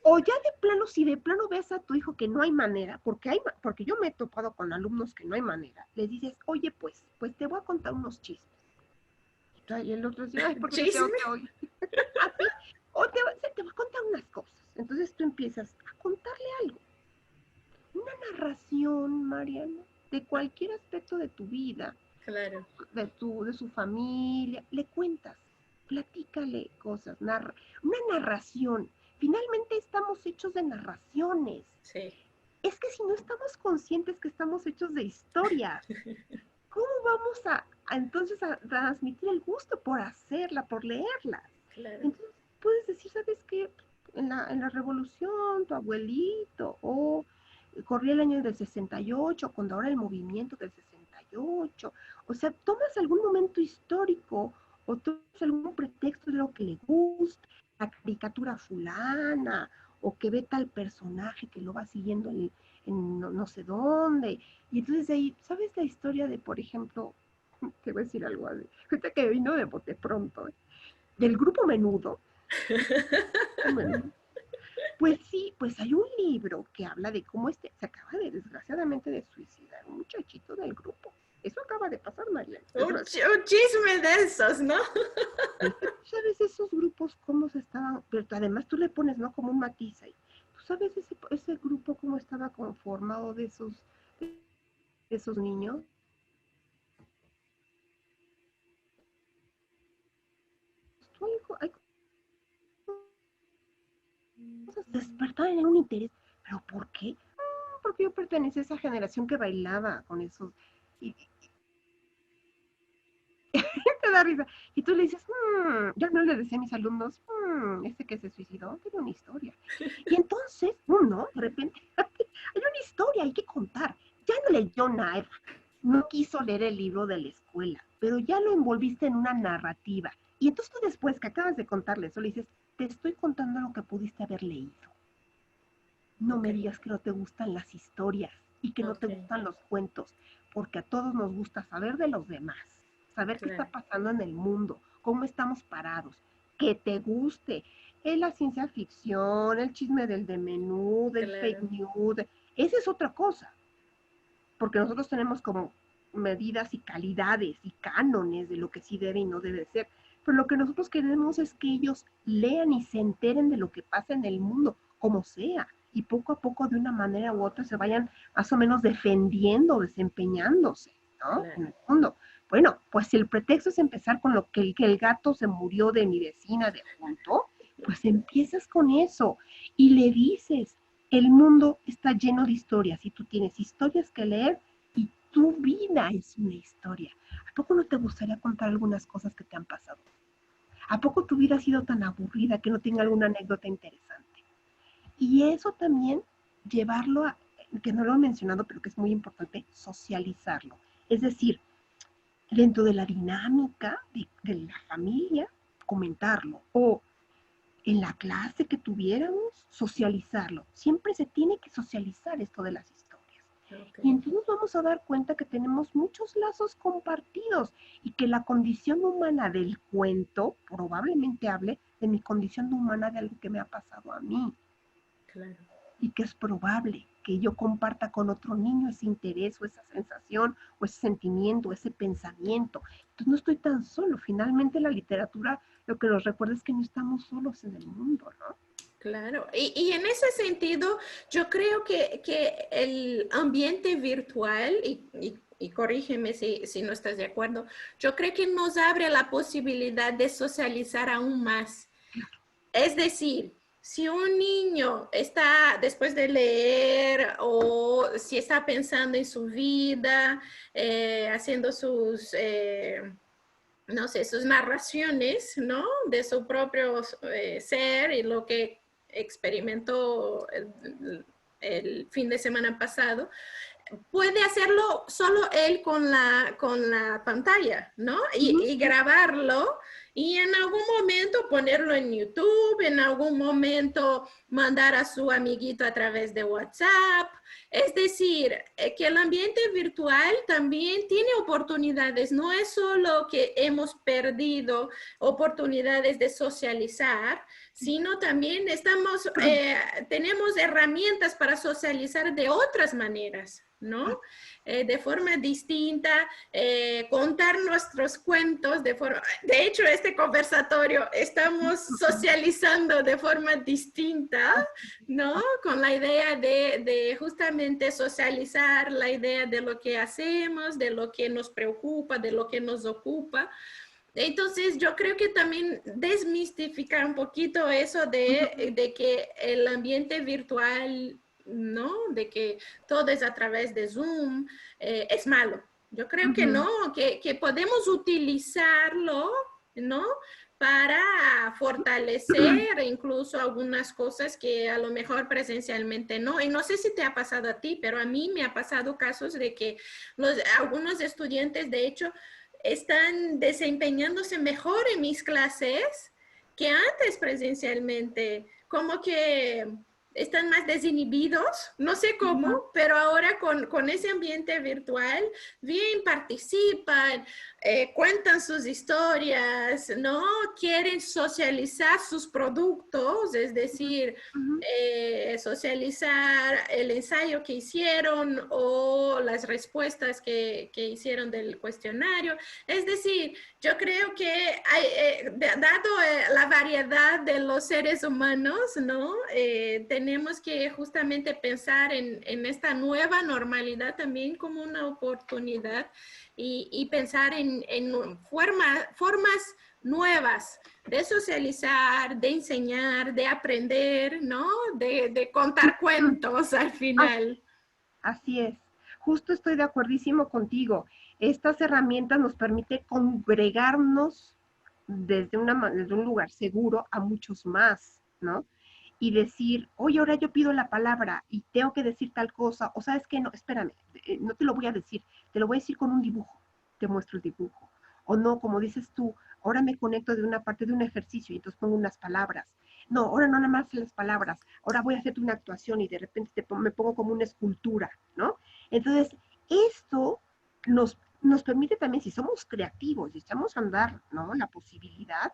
O ya de plano, si de plano ves a tu hijo que no hay manera, porque yo me he topado con alumnos que no hay manera, le dices, oye, pues te voy a contar unos chismes. Y el otro dice, ay, ¿por qué te tengo que oír? Así, o te va a contar unas cosas. Entonces tú empiezas a contarle algo. Una narración, Mariana, de cualquier aspecto de tu vida, Claro. de su familia, le cuentas, platícale cosas, una narración. Finalmente estamos hechos de narraciones. Sí. Es que si no estamos conscientes que estamos hechos de historias, ¿cómo vamos entonces a transmitir el gusto por hacerla, por leerla? Claro. Entonces puedes decir, ¿sabes qué? En la revolución, tu abuelito, o corría el año del 68, cuando ahora el movimiento del 68. O sea, tomas algún momento histórico o tomas algún pretexto de lo que le gusta, la caricatura fulana, o que ve tal personaje que lo va siguiendo en no sé dónde. Y entonces ahí, ¿sabes la historia de, por ejemplo, te voy a decir algo así, ahorita que vino de bote pronto, del grupo Menudo? Pues sí, pues hay un libro que habla de cómo se acaba desgraciadamente de suicidar un muchachito del grupo. Eso acaba de pasar, María. Un chisme de esos, ¿no? ¿Sabes esos grupos cómo se estaban? Pero además tú le pones, ¿no? Como un matiz ahí. sabes ese grupo cómo estaba conformado de esos niños? Hay cosas que despertaban en un interés. ¿Pero por qué? Porque yo pertenecía a esa generación que bailaba con esos. Y te da risa. Y tú le dices, yo no le decía a mis alumnos, este que se suicidó tiene una historia. Y entonces, uno, de repente, hay una historia, hay que contar. Ya no leyó nada, no quiso leer el libro de la escuela, pero ya lo envolviste en una narrativa. Y entonces tú después que acabas de contarle eso, le dices, te estoy contando lo que pudiste haber leído. No me digas que no te gustan las historias y que no te gustan los cuentos, porque a todos nos gusta saber de los demás, saber qué está pasando en el mundo, cómo estamos parados, que te guste. La ciencia ficción, el chisme del de menú, del fake news, esa es otra cosa, porque nosotros tenemos como medidas y calidades y cánones de lo que sí debe y no debe ser, pero lo que nosotros queremos es que ellos lean y se enteren de lo que pasa en el mundo, como sea, y poco a poco de una manera u otra se vayan más o menos defendiendo, desempeñándose, ¿no? En el mundo. Bueno, pues si el pretexto es empezar con lo que el gato se murió de mi vecina de junto, pues empiezas con eso y le dices, el mundo está lleno de historias y tú tienes historias que leer y tu vida es una historia. ¿A poco no te gustaría contar algunas cosas que te han pasado? ¿A poco tu vida ha sido tan aburrida que no tenga alguna anécdota interesante? Y eso también llevarlo a, que no lo he mencionado, pero que es muy importante, socializarlo. Es decir, dentro de la dinámica de la familia, comentarlo. O en la clase que tuviéramos, socializarlo. Siempre se tiene que socializar esto de las historias. Y entonces nos vamos a dar cuenta que tenemos muchos lazos compartidos y que la condición humana del cuento probablemente hable de mi condición humana de algo que me ha pasado a mí. Claro. Y que es probable que yo comparta con otro niño ese interés o esa sensación o ese sentimiento, o ese pensamiento. Entonces no estoy tan solo. Finalmente la literatura lo que nos recuerda es que no estamos solos en el mundo, ¿no? Claro, y en ese sentido, yo creo que el ambiente virtual, y corrígeme si no estás de acuerdo, yo creo que nos abre la posibilidad de socializar aún más. Es decir, si un niño está después de leer o si está pensando en su vida, haciendo sus... no sé, sus narraciones, ¿no? De su propio ser y lo que experimentó el fin de semana pasado, puede hacerlo solo él con la pantalla, ¿no? Y grabarlo y en algún momento ponerlo en YouTube, en algún momento mandar a su amiguito a través de WhatsApp. Es decir, que el ambiente virtual también tiene oportunidades, no es solo que hemos perdido oportunidades de socializar, sino también tenemos herramientas para socializar de otras maneras, ¿no? De forma distinta, contar nuestros cuentos de forma... De hecho, este conversatorio estamos socializando de forma distinta, ¿no? Con la idea de justamente socializar la idea de lo que hacemos, de lo que nos preocupa, de lo que nos ocupa. Entonces, yo creo que también desmistificar un poquito eso de que el ambiente virtual, ¿no? De que todo es a través de Zoom, es malo. Yo creo que no, que podemos utilizarlo, ¿no? Para fortalecer incluso algunas cosas que a lo mejor presencialmente no. Y no sé si te ha pasado a ti, pero a mí me ha pasado casos de que algunos estudiantes, de hecho, están desempeñándose mejor en mis clases que antes presencialmente, como que están más desinhibidos, no sé cómo, pero ahora con ese ambiente virtual, bien participan, cuentan sus historias, ¿no? Quieren socializar sus productos, es decir, socializar el ensayo que hicieron o las respuestas que hicieron del cuestionario. Es decir, yo creo que dado la variedad de los seres humanos, ¿no? Tenemos tenemos que justamente pensar en esta nueva normalidad también como una oportunidad y pensar en formas nuevas de socializar, de enseñar, de aprender, ¿no? De contar cuentos al final. Así es. Justo estoy de acuerdísimo contigo. Estas herramientas nos permiten congregarnos desde un lugar seguro a muchos más, ¿no? Y decir, oye, ahora yo pido la palabra y tengo que decir tal cosa, o sabes que no, espérame, no te lo voy a decir, te lo voy a decir con un dibujo, te muestro el dibujo. O no, como dices tú, ahora me conecto de una parte de un ejercicio y entonces pongo unas palabras. No, ahora no nada más las palabras, ahora voy a hacerte una actuación y de repente me pongo como una escultura, ¿no? Entonces, esto nos permite también, si somos creativos y echamos a andar, ¿no? La posibilidad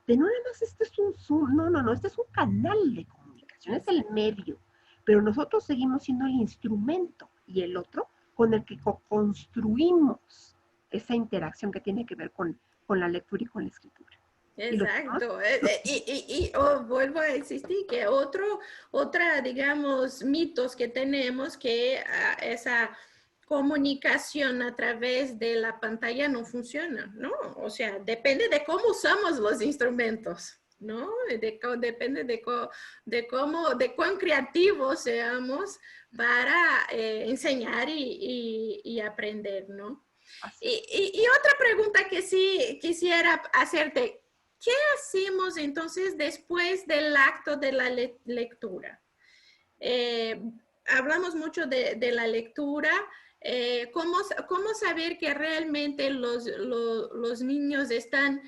de no nada más este es un Zoom, no, este es un canal de comunicación, es el medio, pero nosotros seguimos siendo el instrumento y el otro con el que construimos esa interacción que tiene que ver con la lectura y con la escritura. Y los demás, Exacto. Vuelvo a insistir que otra, digamos, mitos que tenemos que esa comunicación a través de la pantalla no funciona, ¿no? O sea, depende de cómo usamos los instrumentos, ¿no? Depende de cuán creativos seamos para enseñar y aprender, ¿no? así. Y otra pregunta que sí quisiera hacerte, ¿qué hacemos entonces después del acto de la lectura? Eh, Hablamos mucho de la lectura. ¿Cómo saber que realmente los niños están,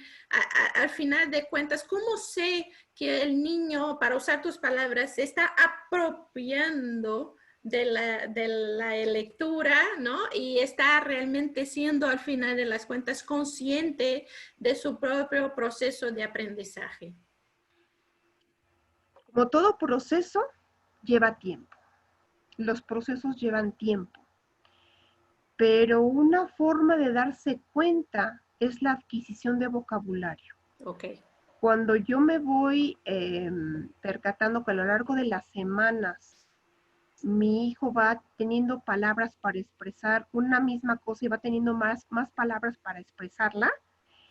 al final de cuentas, cómo sé que el niño, para usar tus palabras, se está apropiando de la lectura, ¿no? Y está realmente siendo, al final de las cuentas, consciente de su propio proceso de aprendizaje? Como todo proceso, lleva tiempo. Los procesos llevan tiempo. Pero una forma de darse cuenta es la adquisición de vocabulario. Ok. Cuando yo me voy percatando que a lo largo de las semanas mi hijo va teniendo palabras para expresar una misma cosa y va teniendo más palabras para expresarla,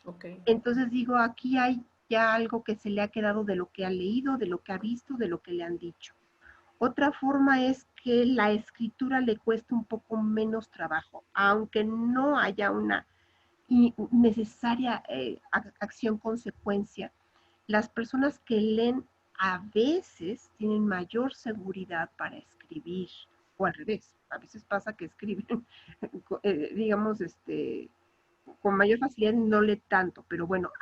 Ok. entonces digo, aquí hay ya algo que se le ha quedado de lo que ha leído, de lo que ha visto, de lo que le han dicho. Otra forma es que la escritura le cueste un poco menos trabajo, aunque no haya una necesaria acción-consecuencia. Las personas que leen a veces tienen mayor seguridad para escribir, o al revés, a veces pasa que escriben, digamos, con mayor facilidad no lee tanto, pero bueno,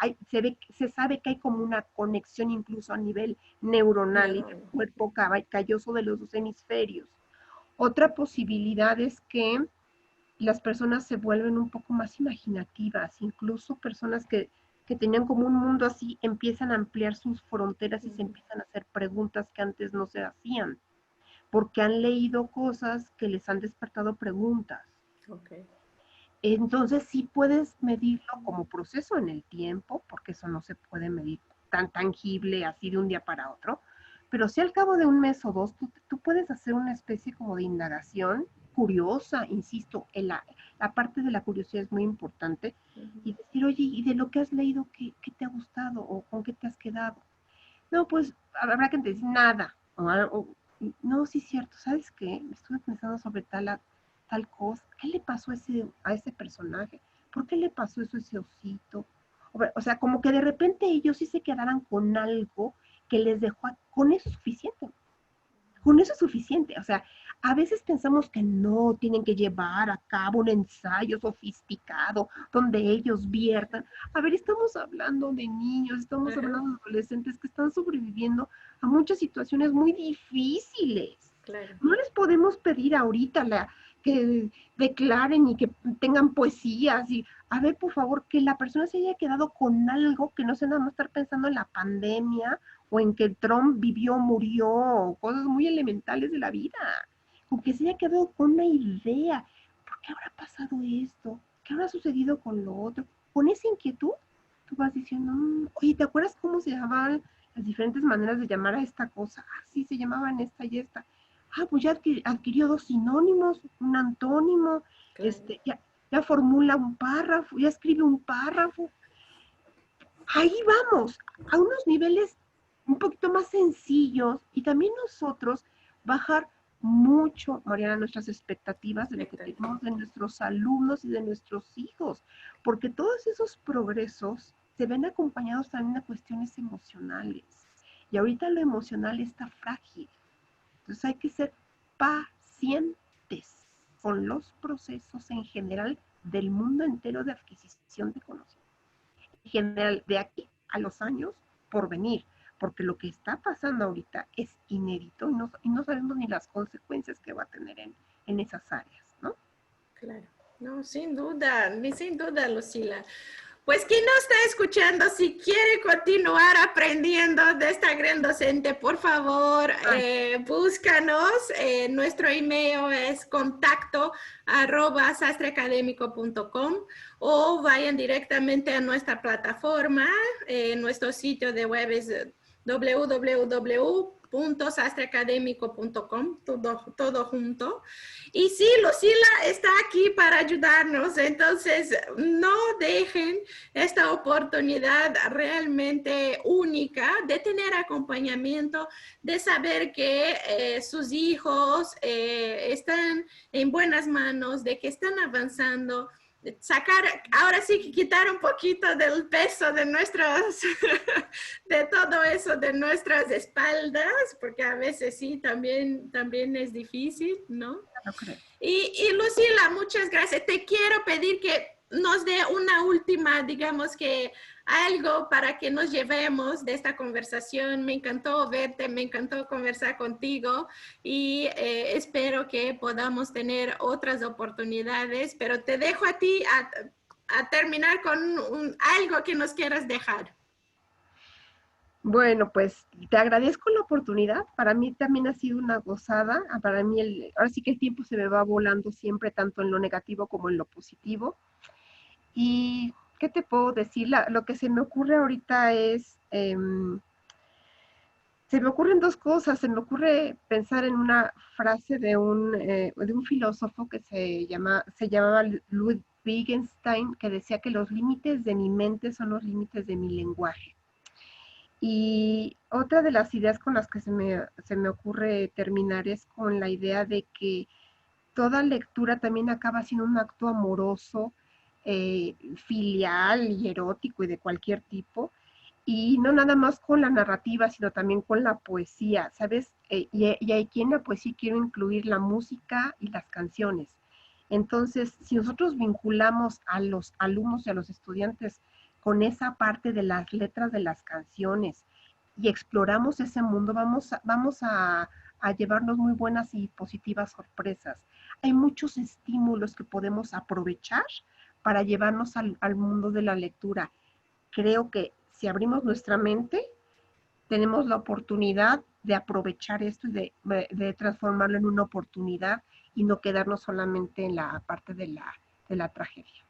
se sabe que hay como una conexión incluso a nivel neuronal y del No. cuerpo calloso de los dos hemisferios. Otra posibilidad es que las personas se vuelven un poco más imaginativas, incluso personas que tenían como un mundo así empiezan a ampliar sus fronteras y se empiezan a hacer preguntas que antes no se hacían, porque han leído cosas que les han despertado preguntas. Ok. Entonces sí puedes medirlo como proceso en el tiempo, porque eso no se puede medir tan tangible así de un día para otro, pero si al cabo de un mes o dos tú puedes hacer una especie como de indagación curiosa, insisto, la parte de la curiosidad es muy importante, y decir, oye, ¿y de lo que has leído qué te ha gustado o con qué te has quedado? No, pues habrá que decir nada, no, sí es cierto, ¿sabes qué? Estuve pensando sobre tal cosa. ¿Qué le pasó a ese personaje? ¿Por qué le pasó eso a ese osito? O sea, como que de repente ellos sí se quedaran con algo que les dejó, con eso es suficiente. Con eso es suficiente. O sea, a veces pensamos que no tienen que llevar a cabo un ensayo sofisticado donde ellos viertan. A ver, estamos hablando de niños, estamos Ajá. hablando de adolescentes que están sobreviviendo a muchas situaciones muy difíciles. Claro. No les podemos pedir ahorita que declaren y que tengan poesías y, a ver, por favor, que la persona se haya quedado con algo, que no sea nada más estar pensando en la pandemia o en que Trump vivió, murió, o cosas muy elementales de la vida. Con que se haya quedado con una idea. ¿Por qué habrá pasado esto? ¿Qué habrá sucedido con lo otro? Con esa inquietud, tú vas diciendo, oye, ¿te acuerdas cómo se llamaba las diferentes maneras de llamar a esta cosa. Ah, sí, se llamaban esta y esta. Ah, pues ya adquirió dos sinónimos, un antónimo, Claro. ya formula un párrafo, ya escribe un párrafo. Ahí vamos, a unos niveles un poquito más sencillos y también nosotros bajar mucho, Mariana, nuestras expectativas de lo que tenemos de nuestros alumnos y de nuestros hijos, porque todos esos progresos se ven acompañados también de cuestiones emocionales. Y ahorita lo emocional está frágil. Entonces hay que ser pacientes con los procesos en general del mundo entero de adquisición de conocimiento. En general, de aquí a los años por venir, porque lo que está pasando ahorita es inédito y no sabemos ni las consecuencias que va a tener en esas áreas, ¿no? Claro, no, sin duda, Lucila. Pues quien no está escuchando, si quiere continuar aprendiendo de esta gran docente, por favor, búscanos. Nuestro email es contacto@sastreacademico.com o vayan directamente a nuestra plataforma. Nuestro sitio de web es www.sastreacademico.com, todo junto. Y sí, Lucila está aquí para ayudarnos, entonces no dejen esta oportunidad realmente única de tener acompañamiento, de saber que sus hijos están en buenas manos, de que están avanzando, sacar, ahora sí que quitar un poquito del peso de nuestras, de todo eso de nuestras espaldas, porque a veces sí, también es difícil, ¿no? No creo. Y Lucila, muchas gracias. Te quiero pedir que nos dé una última, digamos que algo para que nos llevemos de esta conversación. Me encantó verte, me encantó conversar contigo y espero que podamos tener otras oportunidades, pero te dejo a ti a terminar con algo que nos quieras dejar. Bueno, pues te agradezco la oportunidad. Para mí también ha sido una gozada. Para mí, ahora sí que el tiempo se me va volando siempre, tanto en lo negativo como en lo positivo. Y, ¿qué te puedo decir? Lo que se me ocurre ahorita es, se me ocurren dos cosas. Se me ocurre pensar en una frase de un filósofo que se llamaba Ludwig Wittgenstein, que decía que los límites de mi mente son los límites de mi lenguaje. Y otra de las ideas con las que se me ocurre terminar es con la idea de que toda lectura también acaba siendo un acto amoroso, filial y erótico y de cualquier tipo, y no nada más con la narrativa, sino también con la poesía, ¿sabes? Y aquí en la poesía quiero incluir la música y las canciones. Entonces, si nosotros vinculamos a los alumnos y a los estudiantes con esa parte de las letras de las canciones y exploramos ese mundo, vamos a llevarnos muy buenas y positivas sorpresas. Hay muchos estímulos que podemos aprovechar para llevarnos al mundo de la lectura. Creo que si abrimos nuestra mente, tenemos la oportunidad de aprovechar esto y de transformarlo en una oportunidad y no quedarnos solamente en la parte de la tragedia.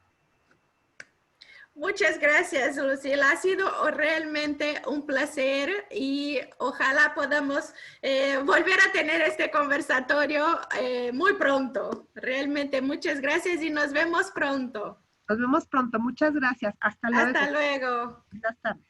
Muchas gracias, Lucila. Ha sido realmente un placer y ojalá podamos volver a tener este conversatorio muy pronto. Realmente muchas gracias y nos vemos pronto. Nos vemos pronto. Muchas gracias. Hasta luego. Hasta luego. Buenas tardes.